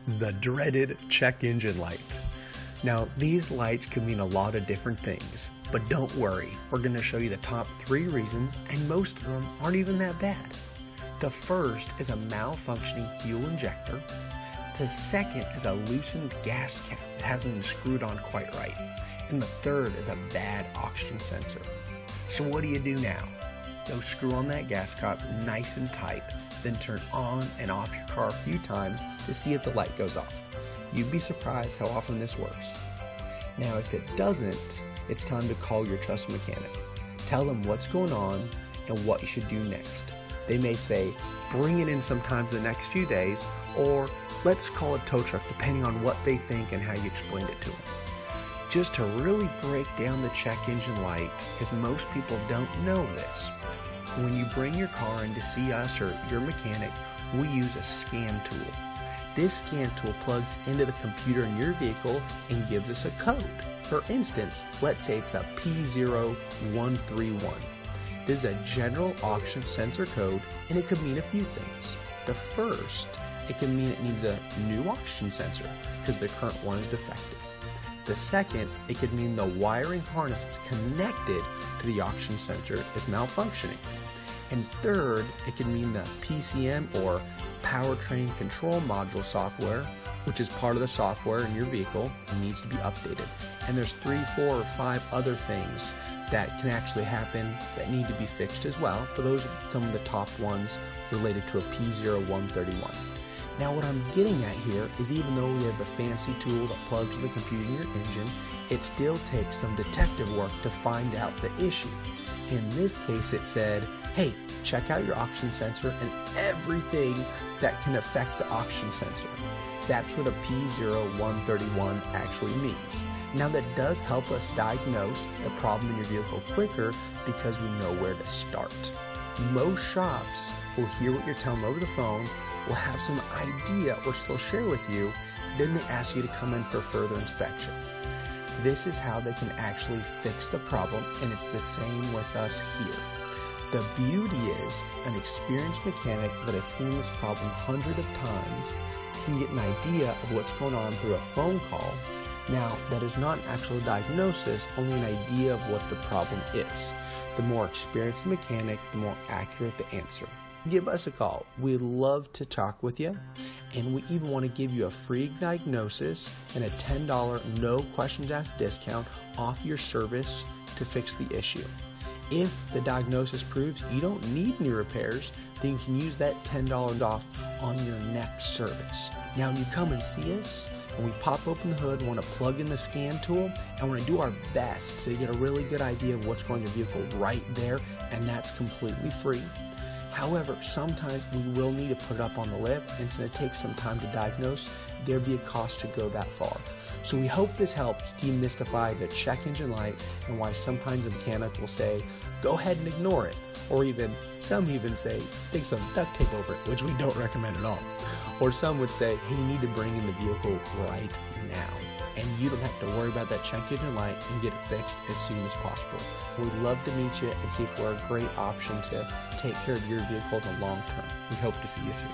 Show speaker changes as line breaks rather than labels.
The dreaded check engine light. Now, these lights can mean a lot of different things, but don't worry, we're going to show you the top 3 reasons, and most of them aren't even that bad. The first is a malfunctioning fuel injector. The second is a loosened gas cap that hasn't been screwed on quite right. And the third is a bad oxygen sensor. So what do you do now? Go screw on that gas cap nice and tight, then turn on and off your car a few times to see if the light goes off. You'd be surprised how often this works. Now if it doesn't, it's time to call your trusted mechanic. Tell them what's going on and what you should do next. They may say, bring it in sometimes the next few days, or let's call a tow truck depending on what they think and how you explained it to them. Just to really break down the check engine light, because most people don't know this. When you bring your car in to see us or your mechanic, we use a scan tool. This scan tool plugs into the computer in your vehicle and gives us a code. For instance, let's say it's a P0131. This is a general oxygen sensor code, and it could mean a few things. The first, it can mean it needs a new oxygen sensor because the current one is defective. The second, it could mean the wiring harness that's connected to the oxygen sensor is malfunctioning. And third, it could mean the PCM or Powertrain Control Module software, which is part of the software in your vehicle, needs to be updated. And there's 3, 4, or 5 other things that can actually happen that need to be fixed as well, but those are some of the top ones related to a P0131. Now what I'm getting at here is even though we have a fancy tool that plugs to the computer in your engine, it still takes some detective work to find out the issue. In this case it said, hey, check out your oxygen sensor and everything that can affect the oxygen sensor. That's what a P0131 actually means. Now that does help us diagnose the problem in your vehicle quicker because we know where to start. Most shops will hear what you're telling them over the phone, will have some idea which they'll share with you, then they ask you to come in for further inspection. This is how they can actually fix the problem, and it's the same with us here. The beauty is an experienced mechanic that has seen this problem hundreds of times can get an idea of what's going on through a phone call. Now, that is not an actual diagnosis, only an idea of what the problem is. The more experienced the mechanic, the more accurate the answer. Give us a call. We'd love to talk with you, and we even want to give you a free diagnosis and a $10 no questions asked discount off your service to fix the issue. If the diagnosis proves you don't need any repairs, then you can use that $10 off on your next service. Now when you come and see us, and we pop open the hood, want to plug in the scan tool, and want to do our best to get a really good idea of what's going on in your vehicle right there, and that's completely free. However, sometimes we will need to put it up on the lift, and since it takes some time to diagnose, there'd be a cost to go that far. So we hope this helps demystify the check engine light and why sometimes a mechanic will say, go ahead and ignore it. Or some even say, stick some duct tape over it, which we don't recommend at all. Or some would say, hey, you need to bring in the vehicle right now. And you don't have to worry about that check engine light and get it fixed as soon as possible. We'd love to meet you and see if we're a great option to take care of your vehicle in the long term. We hope to see you soon.